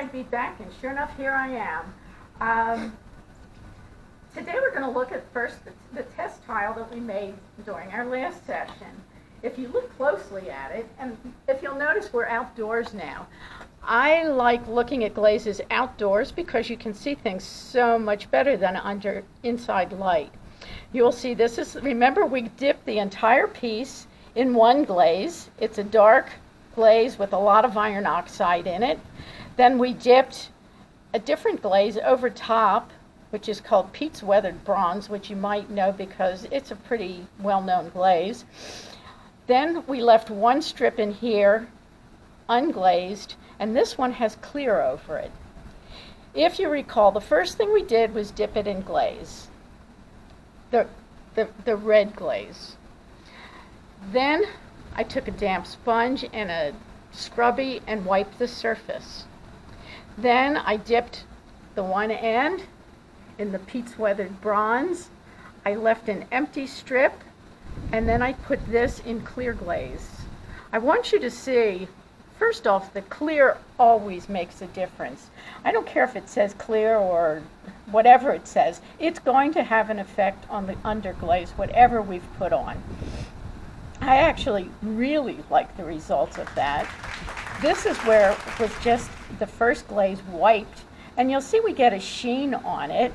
I'd be back, and sure enough, here I am. Today we're going to look at first the test tile that we made during our last session. If you look closely at it, and if you'll notice, we're outdoors now. I like looking at glazes outdoors because you can see things so much better than under inside light. You will see this is, remember, we dipped the entire piece in one glaze. It's a dark glaze with a lot of iron oxide in it. Then we dipped a different glaze over top, which is called Pete's Weathered Bronze, which you might know because it's a pretty well-known glaze. Then we left one strip in here unglazed, and this one has clear over it. If you recall, the first thing we did was dip it in glaze, the red glaze. Then I took a damp sponge and a scrubby and wiped the surface. Then I dipped the one end in the Pete's Weathered Bronze. I left an empty strip, and then I put this in clear glaze. I want you to see, first off, the clear always makes a difference. I don't care if it says clear or whatever it says. It's going to have an effect on the underglaze, whatever we've put on. I actually really like the results of that. This is where it was just the first glaze wiped, and you'll see we get a sheen on it.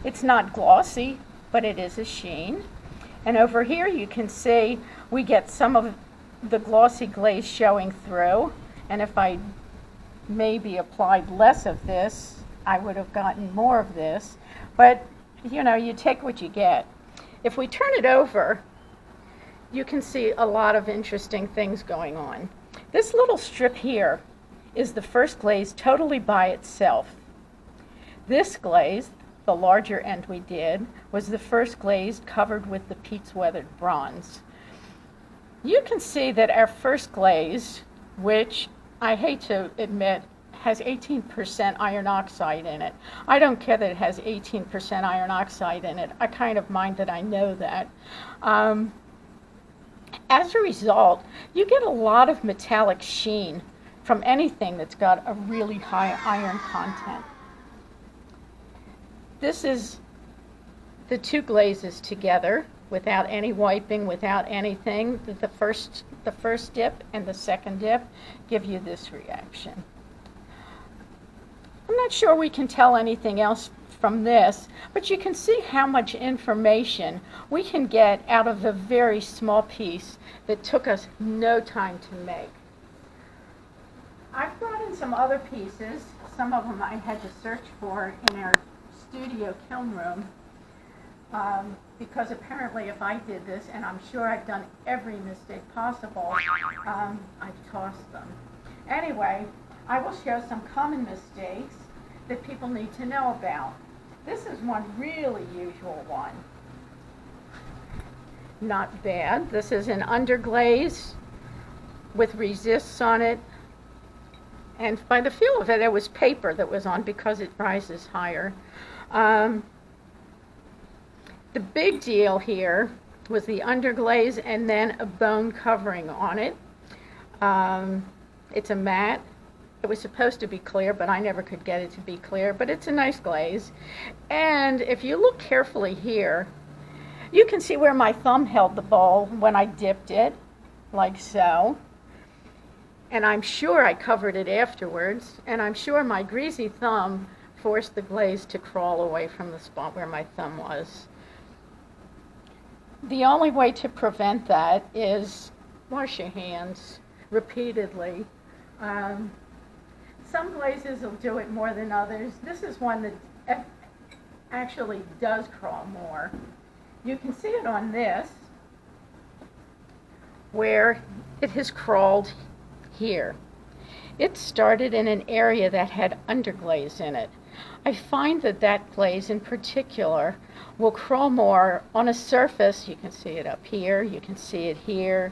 It's not glossy, but it is a sheen. And over here you can see we get some of the glossy glaze showing through, and if I maybe applied less of this, I would have gotten more of this. But you know, you take what you get. If we turn it over, you can see a lot of interesting things going on. This little strip here is the first glaze totally by itself. This glaze, the larger end we did, was the first glaze covered with the Pete's Weathered Bronze. You can see that our first glaze, which I hate to admit has 18% iron oxide in it. I don't care that it has 18% iron oxide in it. I kind of mind that I know that. As a result, you get a lot of metallic sheen from anything that's got a really high iron content. This is the two glazes together without any wiping, without anything. The first dip and the second dip give you this reaction. I'm not sure we can tell anything else from this, but you can see how much information we can get out of a very small piece that took us no time to make. I've brought in some other pieces. Some of them I had to search for in our studio kiln room, because apparently if I did this, and I'm sure I've done every mistake possible, I've tossed them. Anyway, I will show some common mistakes that people need to know about. This is one really usual one. Not bad. This is an underglaze with resists on it. And by the feel of it, it was paper that was on because it rises higher. The big deal here was the underglaze and then a bone covering on it. It's a matte. It was supposed to be clear, but I never could get it to be clear, but it's a nice glaze. And if you look carefully here, you can see where my thumb held the bowl when I dipped it, like so. And I'm sure I covered it afterwards, and I'm sure my greasy thumb forced the glaze to crawl away from the spot where my thumb was. The only way to prevent that is wash your hands repeatedly. Some glazes will do it more than others. This is one that actually does crawl more. You can see it on this, where it has crawled here. It started in an area that had underglaze in it. I find that that glaze in particular will crawl more on a surface. You can see it up here, you can see it here,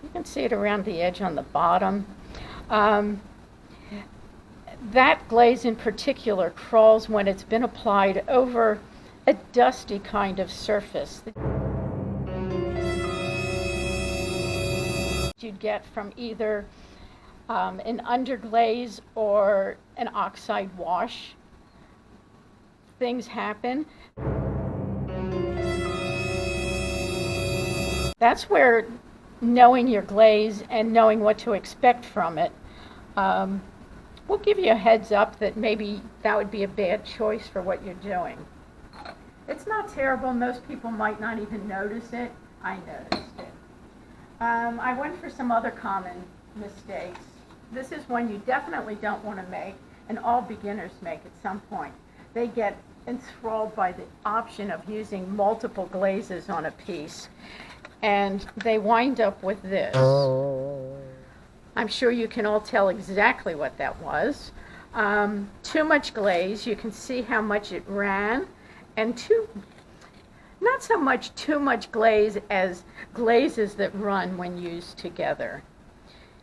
you can see it around the edge on the bottom. That glaze in particular crawls when it's been applied over a dusty kind of surface you'd get from either an underglaze or an oxide wash, things happen. That's where knowing your glaze and knowing what to expect from it will give you a heads up that maybe that would be a bad choice for what you're doing. It's not terrible. Most people might not even notice it. I noticed it. I went for some other common mistakes. This is one you definitely don't want to make, and all beginners make at some point. They get enthralled by the option of using multiple glazes on a piece, and they wind up with this. I'm sure you can all tell exactly what that was. Too much glaze. You can see how much it ran, and not so much too much glaze as glazes that run when used together.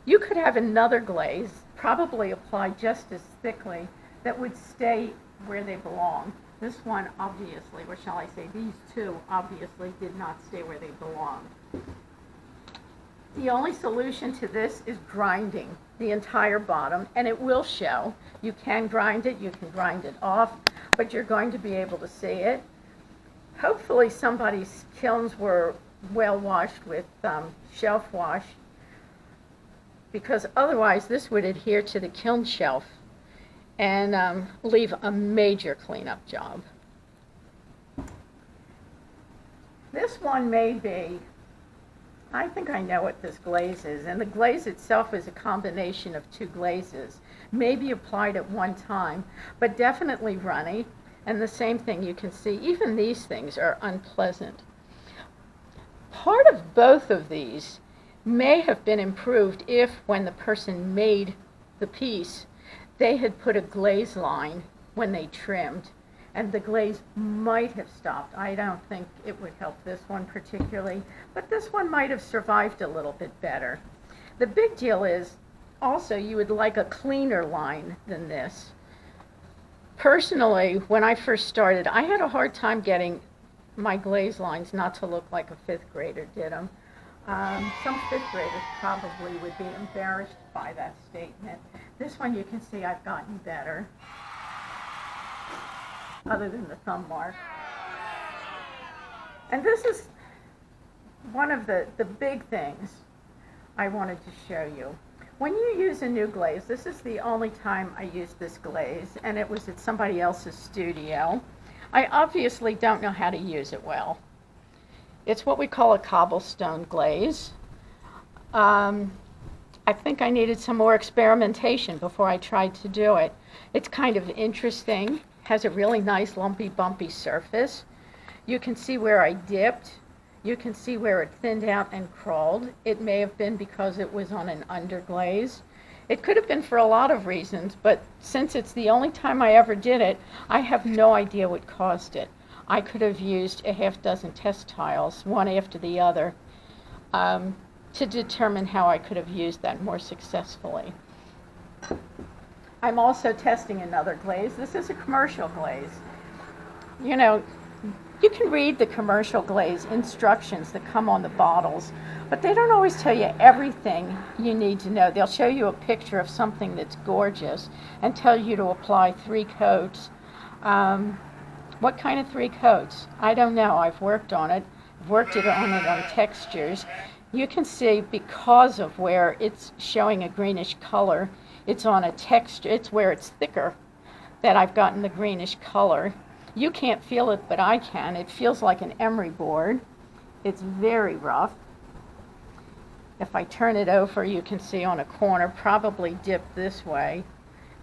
You could have another glaze, probably applied just as thickly, that would stay where they belong. This one obviously, or shall I say these two obviously did not stay where they belong. The only solution to this is grinding the entire bottom, and it will show. You can grind it off, but you're going to be able to see it. Hopefully somebody's kilns were well washed with shelf wash, because otherwise this would adhere to the kiln shelf and leave a major cleanup job. This one may be, I think I know what this glaze is, and the glaze itself is a combination of two glazes, maybe applied at one time, but definitely runny. And the same thing you can see, even these things are unpleasant. Part of both of these may have been improved if, when the person made the piece, they had put a glaze line when they trimmed, and the glaze might have stopped. I don't think it would help this one particularly, but this one might have survived a little bit better. The big deal is also you would like a cleaner line than this. Personally, when I first started, I had a hard time getting my glaze lines not to look like a fifth grader did them. Some fifth graders probably would be embarrassed by that statement. This one you can see I've gotten better, other than the thumb mark. And this is one of the big things I wanted to show you. When you use a new glaze, this is the only time I used this glaze, and it was at somebody else's studio. I obviously don't know how to use it well. It's what we call a cobblestone glaze. I think I needed some more experimentation before I tried to do it. It's kind of interesting, has a really nice lumpy, bumpy surface. You can see where I dipped. You can see where it thinned out and crawled. It may have been because it was on an underglaze. It could have been for a lot of reasons, but since it's the only time I ever did it, I have no idea what caused it. I could have used a half dozen test tiles, one after the other, to determine how I could have used that more successfully. I'm also testing another glaze. This is a commercial glaze. You know, you can read the commercial glaze instructions that come on the bottles, but they don't always tell you everything you need to know. They'll show you a picture of something that's gorgeous and tell you to apply 3 coats. What kind of 3 coats? I don't know. I've worked on it. I've worked on it on textures. You can see because of where it's showing a greenish color, it's on a texture. It's where it's thicker that I've gotten the greenish color. You can't feel it, but I can. It feels like an emery board. It's very rough. If I turn it over, you can see on a corner, probably dipped this way.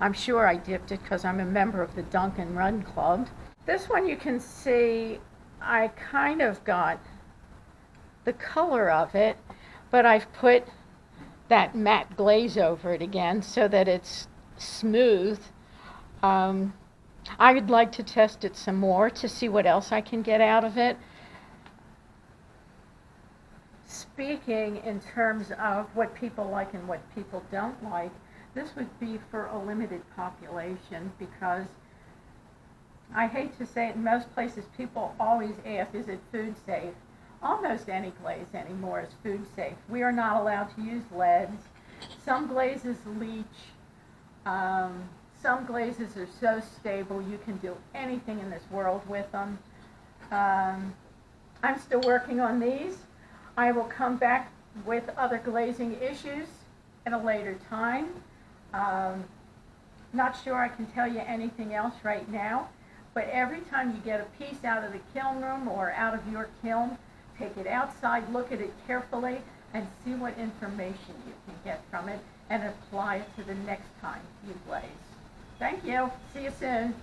I'm sure I dipped it because I'm a member of the Dunk and Run Club. This one you can see I kind of got the color of it, but I've put that matte glaze over it again so that it's smooth. I would like to test it some more to see what else I can get out of it. Speaking in terms of what people like and what people don't like, this would be for a limited population, because I hate to say it, in most places people always ask, is it food safe? Almost any glaze anymore is food safe. We are not allowed to use leads. Some glazes leach. Some glazes are so stable you can do anything in this world with them. I'm still working on these. I will come back with other glazing issues at a later time. Not sure I can tell you anything else right now, but every time you get a piece out of the kiln room or out of your kiln, take it outside, look at it carefully, and see what information you can get from it and apply it to the next time you glaze. Thank you. See you soon.